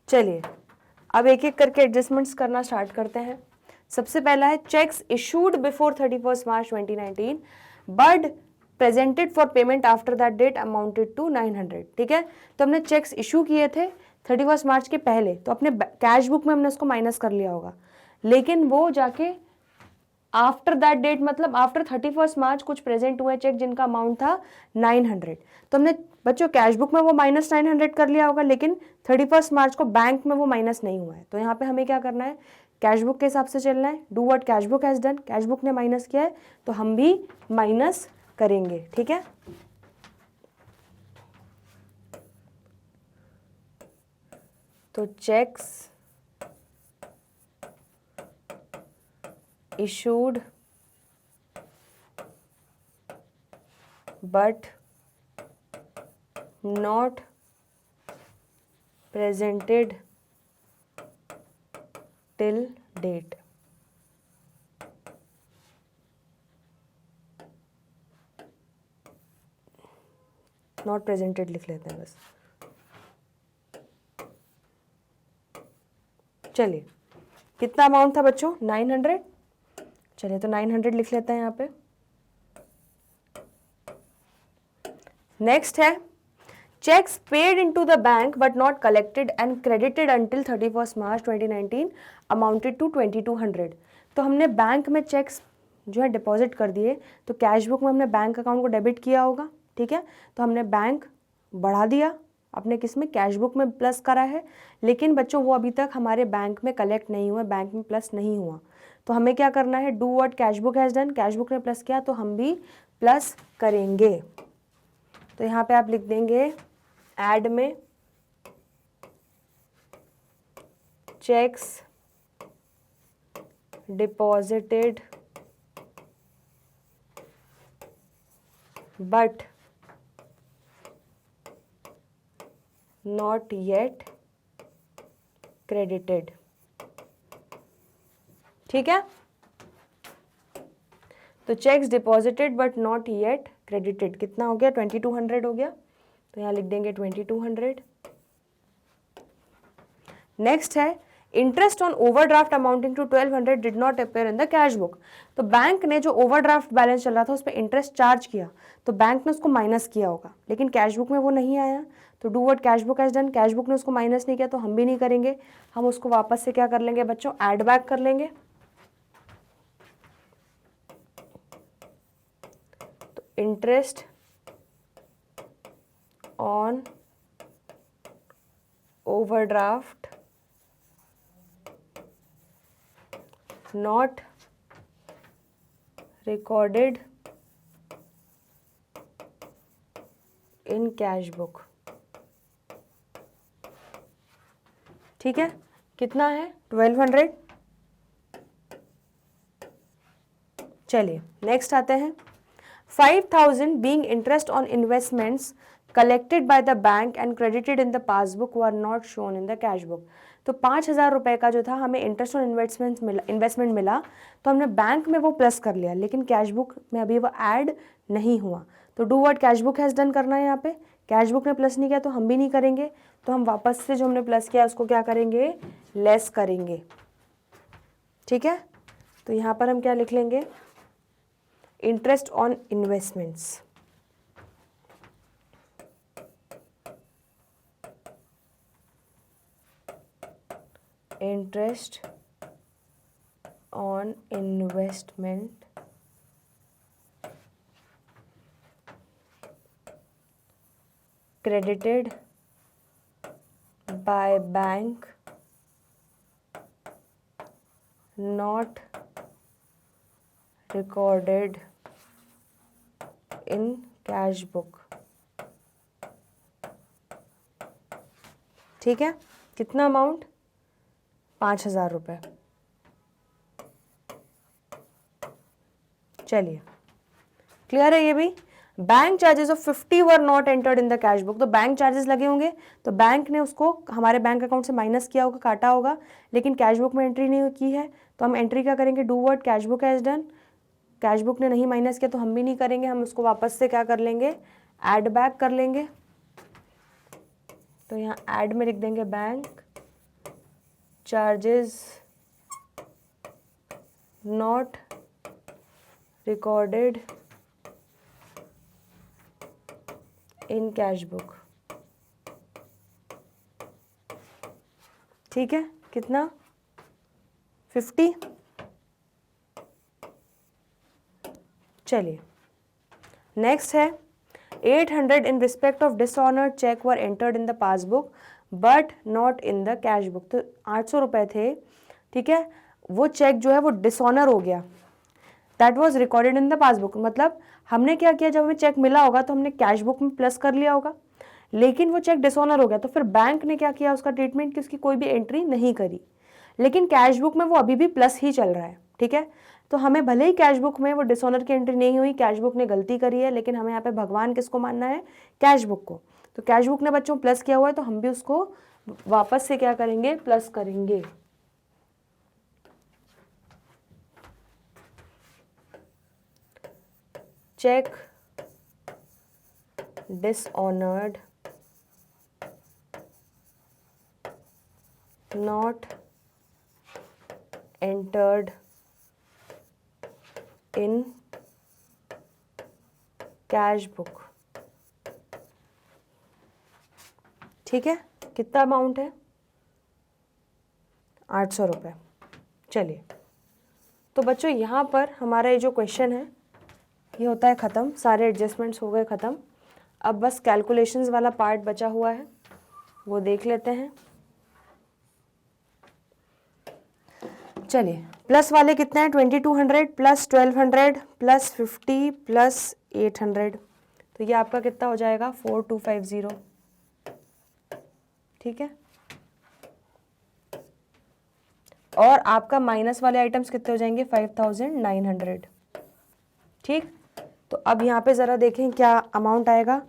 चलिए अब एक एक करके एडजस्टमेंट्स करना स्टार्ट करते हैं। सबसे पहला है cheques issued before 31 March 2019 but presented for payment after that date amounted to 900, ठीक है। तो हमने चेक्स इशू किए थे 31 मार्च के पहले, तो अपने कैश बुक में हमने उसको माइनस कर लिया होगा, लेकिन वो जाके आफ्टर दैट डेट मतलब आफ्टर 31 मार्च कुछ प्रेजेंट हुए चेक जिनका अमाउंट था 900, तो हमने बच्चों कैश बुक में वो -900 कर लिया होगा, लेकिन 31 मार्च को बैंक में वो माइनस नहीं हुआ है। तो यहाँ पे हमें क्या करना है, कैश बुक के हिसाब से चलना है। Do what cash book has done, cash book ने माइनस किया है तो हम भी माइनस करेंगे, ठीक है। तो cheques issued but not presented till date, not presented लिख लेते हैं बस। चलिए कितना अमाउंट था बच्चों, 900। चलिए तो 900 लिख लेते हैं यहाँ पे। नेक्स्ट है cheques paid into the bank but not collected and credited until 31 March 2019 amounted to 2200। तो हमने बैंक में चेक्स जो है डिपॉजिट कर दिए, तो कैश बुक में हमने बैंक अकाउंट को डेबिट किया होगा, ठीक है। तो हमने बैंक बढ़ा दिया, अपने किस में, कैश बुक में प्लस करा है, लेकिन बच्चों वो अभी तक हमारे बैंक में कलेक्ट नहीं हुआ, बैंक में प्लस नहीं हुआ। तो हमें क्या करना है, do what cash book has done, cash book ने प्लस किया तो हम भी प्लस करेंगे। तो यहाँ पे आप लिख देंगे ऐड में checks deposited but not yet credited, ठीक है। तो checks deposited but not yet credited कितना हो गया, 2200 हो गया, तो यहाँ लिख देंगे 2200। नेक्स्ट है interest on overdraft amounting to 1200 did not appear in the cash book. तो बैंक ने जो ओवरड्राफ्ट बैलेंस चल रहा था उस पर इंटरेस्ट चार्ज किया, तो बैंक ने उसको माइनस किया होगा, लेकिन कैश बुक में वो नहीं आया। तो do what cash book has done, cash book ने उसको माइनस नहीं किया तो हम भी नहीं करेंगे, हम उसको वापस से क्या कर लेंगे बच्चों, ऐड बैक कर लेंगे। तो interest on overdraft not recorded in cash book, ठीक है। कितना है, 1200। चलिए नेक्स्ट आते हैं 5000 being interest on investments collected by the bank and credited in the passbook were not shown in the cash book। तो 5000 रुपये का जो था हमें इंटरेस्ट ऑन इन्वेस्टमेंट मिला, तो हमने बैंक में वो प्लस कर लिया, लेकिन कैश बुक में अभी वो ऐड नहीं हुआ। तो do what cash book has done करना है, यहाँ पे कैश बुक ने प्लस नहीं किया तो हम भी नहीं करेंगे, तो हम वापस से जो हमने प्लस किया उसको क्या करेंगे, लेस करेंगे, ठीक है। तो यहाँ पर हम क्या लिख लेंगे, interest on investments, interest on investment credited by bank not recorded in cash book, ठीक है। कितना अमाउंट, 5000 रुपये। चलिए क्लियर है ये भी। Bank charges of 50 were not entered in the cash book. तो बैंक चार्जेस लगे होंगे तो बैंक ने उसको हमारे बैंक अकाउंट से माइनस किया होगा, काटा होगा, लेकिन कैश बुक में एंट्री नहीं की है, तो हम एंट्री क्या करेंगे, do what, cash book has done. Cash book ने नहीं माइनस किया तो हम भी नहीं करेंगे, हम उसको वापस से क्या कर लेंगे, ऐड बैक कर लेंगे। तो यहाँ ऐड में लिख देंगे bank charges not recorded in cash book. ठीक है, कितना, 50। चलिए नेक्स्ट है 800 in respect of dishonoured cheque were entered in the passbook but not in the cash book. तो 800 रुपये थे, ठीक है, वो चेक जो है वो डिसऑनर हो गया, that was recorded in the passbook. मतलब हमने क्या किया, जब हमें चेक मिला होगा तो हमने कैश बुक में प्लस कर लिया होगा, लेकिन वो चेक डिसऑनर हो गया, तो फिर बैंक ने क्या किया उसका ट्रीटमेंट कि उसकी कोई भी एंट्री नहीं करी, लेकिन कैश बुक में वो अभी भी प्लस ही चल रहा है। ठीक है, तो हमें भले ही कैश बुक में वो डिसऑनर की एंट्री नहीं हुई, कैश बुक ने गलती करी है, लेकिन हमें यहाँ पे भगवान किसको मानना है, कैश बुक को। तो कैश बुक ने बच्चों प्लस किया हुआ है तो हम भी उसको वापस से क्या करेंगे, प्लस करेंगे। Cheque dishonored not entered in cash book. ठीक है, कितना अमाउंट है, 800 रुपये। चलिए, तो बच्चों यहाँ पर हमारा ये जो क्वेश्चन है ये होता है ख़त्म, सारे एडजस्टमेंट्स हो गए ख़त्म। अब बस कैलकुलेशंस वाला पार्ट बचा हुआ है, वो देख लेते हैं। चलिए, प्लस वाले कितने हैं, 2200 प्लस 1200 प्लस 50 प्लस 800, तो ये आपका कितना हो जाएगा, 4250। ठीक है, और आपका माइनस वाले आइटम्स कितने हो जाएंगे, 5900। ठीक, तो अब यहाँ पे ज़रा देखें क्या अमाउंट आएगा,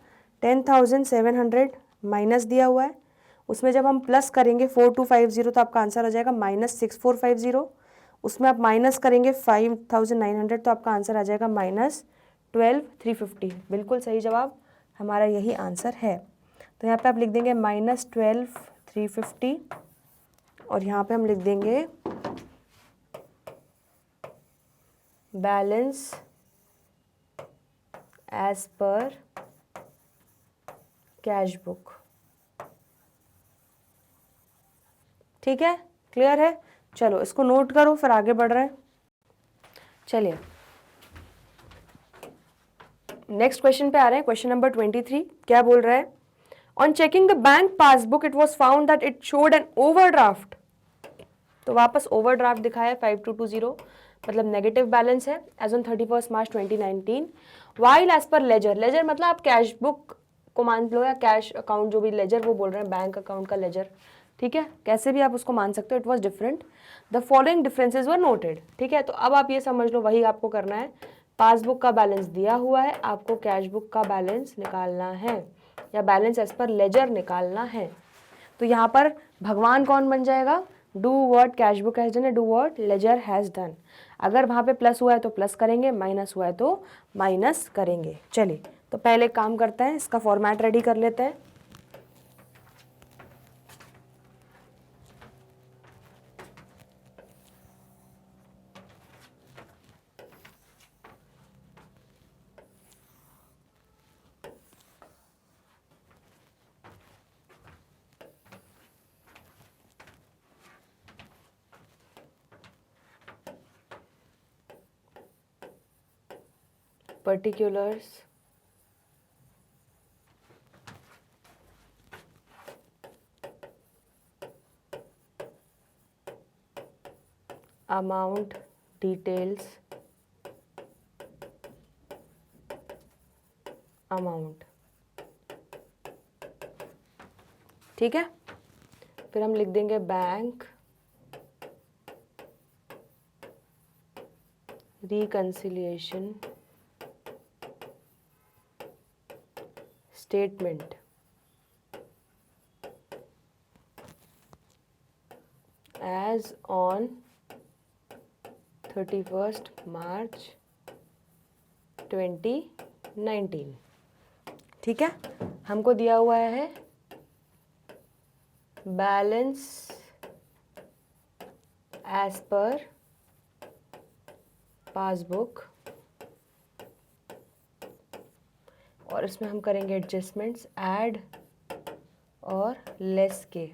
10,700 माइनस दिया हुआ है, उसमें जब हम प्लस करेंगे 4250 तो आपका आंसर आ जाएगा -6450। उसमें आप माइनस करेंगे 5900 तो आपका आंसर आ जाएगा -12350। बिल्कुल सही जवाब, हमारा यही आंसर है। तो यहाँ पे आप लिख देंगे -12350 और यहाँ पे हम लिख देंगे balance as per cash book. ठीक है, क्लियर है, चलो इसको नोट करो फिर आगे बढ़ रहे हैं। चलिए नेक्स्ट क्वेश्चन पे आ रहे हैं, क्वेश्चन नंबर 23। क्या बोल रहा है, on checking the bank passbook it was found that it showed an overdraft. तो वापस ओवरड्राफ्ट दिखाया 5220, मतलब नेगेटिव बैलेंस है as on 31 March 2019। While as per ledger, ledger मतलब आप कैश बुक को मान लो या कैश अकाउंट, जो भी लेजर वो बोल रहे हैं बैंक अकाउंट का लेजर। ठीक है, कैसे भी आप उसको मान सकते हो, it was different, the following differences were noted. ठीक है, तो अब आप ये समझ लो वही आपको करना है, पासबुक का बैलेंस दिया हुआ है, आपको कैश बुक का बैलेंस निकालना है या बैलेंस एज पर लेजर निकालना है। तो यहाँ पर भगवान कौन बन जाएगा, do what cash book has done, do what ledger has done. अगर वहाँ पे प्लस हुआ है तो प्लस करेंगे, माइनस हुआ है तो माइनस करेंगे। चलिए, तो पहले काम करते हैं, इसका फॉर्मेट रेडी कर लेते हैं। particulars amount details amount। ठीक है, फिर हम लिख देंगे bank reconciliation statement as on 31st March 2019। ठीक है, हमको दिया हुआ है बैलेंस एज पर पासबुक, और इसमें हम करेंगे एडजस्टमेंट्स, ऐड और लेस के।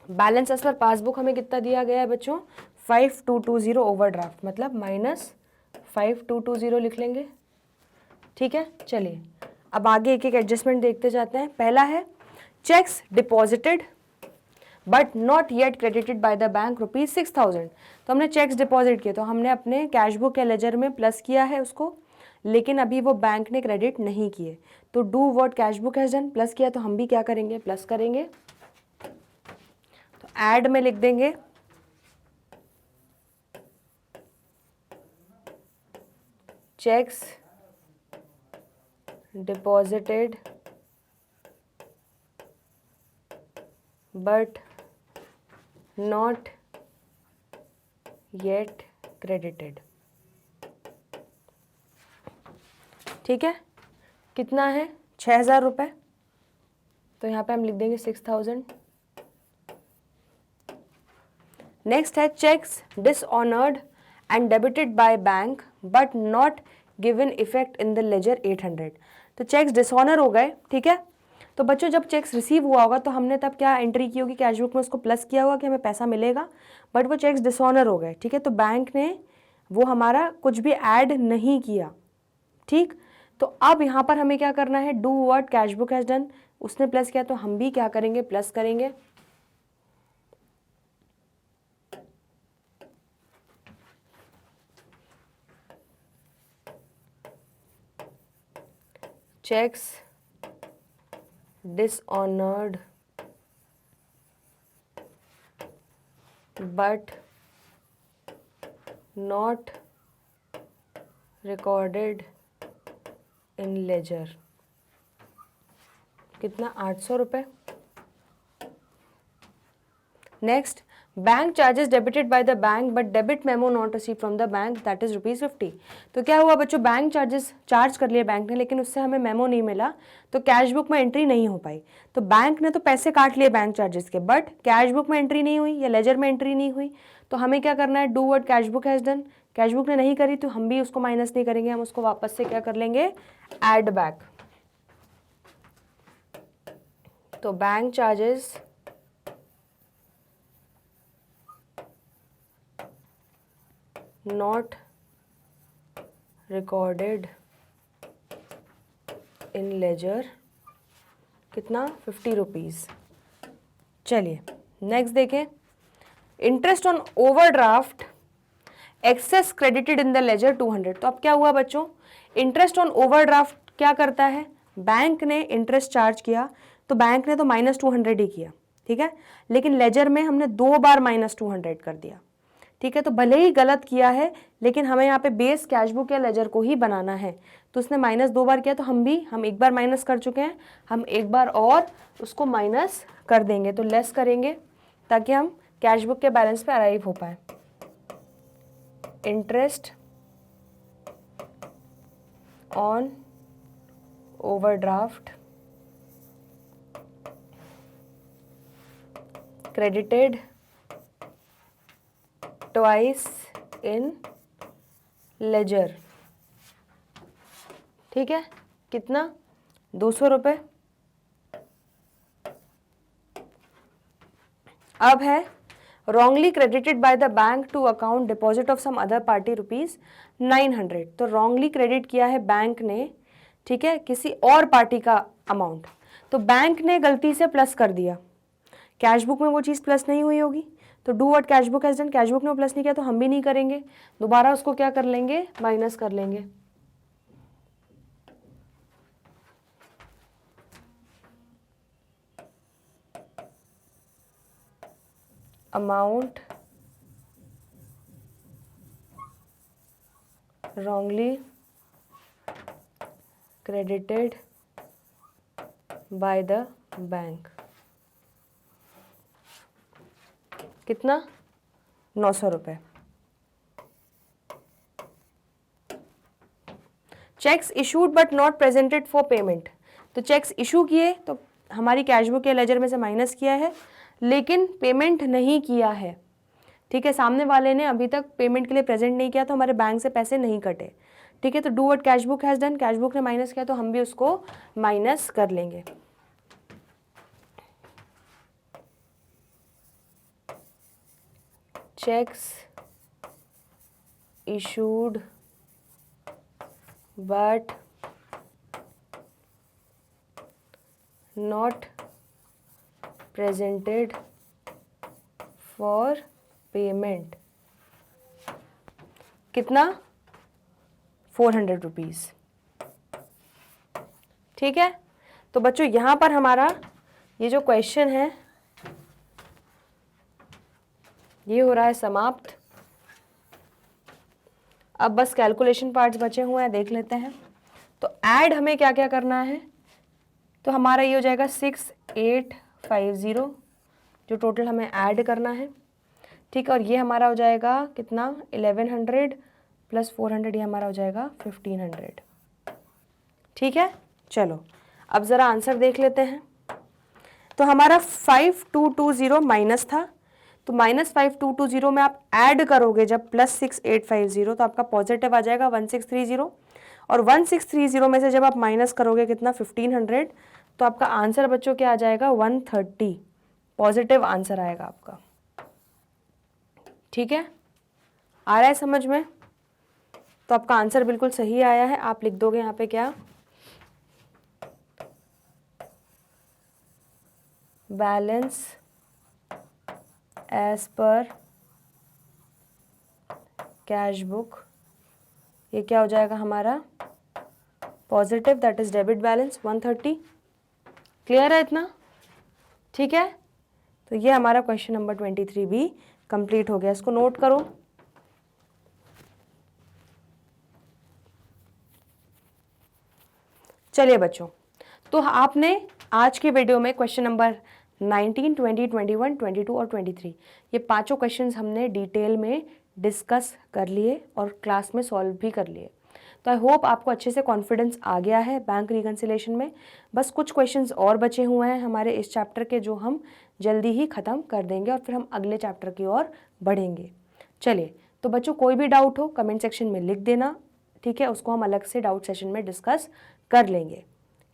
बैलेंस एज पर पासबुक हमें कितना दिया गया है बच्चों, 5220 ओवरड्राफ्ट, मतलब -5220 लिख लेंगे। ठीक है, चलिए अब आगे एक एक एडजस्टमेंट देखते जाते हैं। पहला है checks deposited but not yet credited bye the bank ₹6000। तो हमने चेक्स डिपॉजिट किए, तो हमने अपने कैश बुक या लेजर में प्लस किया है उसको, लेकिन अभी वो बैंक ने क्रेडिट नहीं किए। तो do what cash book has done, plus किया तो हम भी क्या करेंगे, प्लस करेंगे। तो ऐड में लिख देंगे checks deposited but not yet credited. ठीक है, कितना है, 6000 रुपये, तो यहाँ पे हम लिख देंगे 6000। नेक्स्ट है cheques dishonoured and debited by bank but not given effect in the ledger 800। तो चेक्स डिसऑनर हो गए। ठीक है, तो बच्चों जब चेक्स रिसीव हुआ होगा तो हमने तब क्या एंट्री की होगी, कैश बुक में उसको प्लस किया होगा कि हमें पैसा मिलेगा, बट वो चेक्स डिसऑनर हो गए। ठीक है, तो बैंक ने वो हमारा कुछ भी ऐड नहीं किया। ठीक, तो अब यहाँ पर हमें क्या करना है, do what cash book has done, उसने प्लस किया तो हम भी क्या करेंगे, प्लस करेंगे। Cheques dishonoured but not recorded in ledger, कितना, 800 रुपये। Next, bank charges debited by the bank but debit memo not receive from the bank, that is ₹50। तो क्या हुआ बच्चों, बैंक चार्जेस चार्ज कर लिए बैंक ने, लेकिन उससे हमें मेमो नहीं मिला, तो कैश बुक में एंट्री नहीं हो पाई। तो बैंक ने तो पैसे काट लिए बैंक चार्जेस के, बट कैश बुक में एंट्री नहीं हुई या लेजर में एंट्री नहीं हुई। तो हमें क्या करना है, do what cash book has done, cash book ने नहीं करी तो हम भी उसको माइनस नहीं करेंगे, हम उसको वापस से क्या कर लेंगे, ऐड बैक। तो bank charges not recorded in ledger, कितना, 50 रुपीज़। चलिए नेक्स्ट देखें, interest on overdraft excess credited in the ledger 200। तो अब क्या हुआ बच्चों, इंटरेस्ट ऑन ओवरड्राफ्ट क्या करता है, बैंक ने इंटरेस्ट चार्ज किया तो बैंक ने तो -200 ही किया। ठीक है, लेकिन लेजर में हमने 2 बार -200 कर दिया। ठीक है, तो भले ही गलत किया है, लेकिन हमें यहाँ पे बेस कैश बुक या लेजर को ही बनाना है, तो उसने -2 बार किया, तो हम एक बार माइनस कर चुके हैं, हम एक बार और उसको माइनस कर देंगे, तो लेस करेंगे ताकि हम कैश बुक के बैलेंस पे अराइव हो पाए। Interest on overdraft credited twice in ledger. ठीक है, कितना, 200 रुपये। अब है wrongly credited by the bank to account deposit of some other party ₹900। तो wrongly क्रेडिट किया है बैंक ने, ठीक है, किसी और पार्टी का अमाउंट, तो बैंक ने गलती से प्लस कर दिया, कैश बुक में वो चीज़ प्लस नहीं हुई होगी। तो do what cash book has done, cash book ने प्लस नहीं किया तो हम भी नहीं करेंगे, दोबारा उसको क्या कर लेंगे, माइनस कर लेंगे। Amount wrongly credited by the bank. कितना? 900 रुपये। Cheques issued but not presented for payment. तो चेक्स इशू किए तो हमारी कैशबुक या लेजर में से माइनस किया है, लेकिन पेमेंट नहीं किया है। ठीक है, सामने वाले ने अभी तक पेमेंट के लिए प्रेजेंट नहीं किया तो हमारे बैंक से पैसे नहीं कटे। ठीक है, तो do what cashbook has done, cashbook ने माइनस किया तो हम भी उसको माइनस कर लेंगे। Cheques issued but not presented for payment. कितना? 400 रुपीज़। ठीक है, तो बच्चों यहाँ पर हमारा ये जो क्वेश्चन है ये हो रहा है समाप्त। अब बस कैलकुलेशन पार्ट्स बचे हुए हैं, देख लेते हैं। तो ऐड हमें क्या क्या करना है, तो हमारा ये हो जाएगा 6850 जो टोटल हमें ऐड करना है। ठीक है, और ये हमारा हो जाएगा कितना? 1100 प्लस 400, ये हमारा हो जाएगा 1500। ठीक है, चलो अब ज़रा आंसर देख लेते हैं। तो हमारा 5220 माइनस था, तो -5220 में आप ऐड करोगे जब +6850 तो आपका पॉजिटिव आ जाएगा 1630, और 1630 में से जब आप माइनस करोगे कितना? 1500, तो आपका आंसर बच्चों क्या आ जाएगा? 130 पॉजिटिव आंसर आएगा आपका। ठीक है, आ रहा है समझ में? तो आपका आंसर बिल्कुल सही आया है। आप लिख दोगे यहाँ पे क्या? Balance as per cash book, ये क्या हो जाएगा हमारा? Positive, that is debit balance 130। Clear है इतना? ठीक है, तो ये हमारा क्वेश्चन नंबर 23 भी कंप्लीट हो गया। इसको नोट करो। चलिए बच्चों, तो आपने आज के वीडियो में क्वेश्चन नंबर 19, 20, 21, 22 और 23 ये पांचों क्वेश्चंस हमने डिटेल में डिस्कस कर लिए और क्लास में सॉल्व भी कर लिए। तो आई होप आपको अच्छे से कॉन्फिडेंस आ गया है बैंक रिकन्सिलेशन में। बस कुछ क्वेश्चंस और बचे हुए हैं हमारे इस चैप्टर के, जो हम जल्दी ही ख़त्म कर देंगे और फिर हम अगले चैप्टर की ओर बढ़ेंगे। चलिए, तो बच्चों कोई भी डाउट हो कमेंट सेक्शन में लिख देना। ठीक है, उसको हम अलग से डाउट सेशन में डिस्कस कर लेंगे।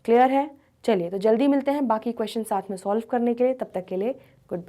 क्लियर है? चलिए, तो जल्दी मिलते हैं बाकी क्वेश्चन साथ में सॉल्व करने के लिए। तब तक के लिए गुड बाय।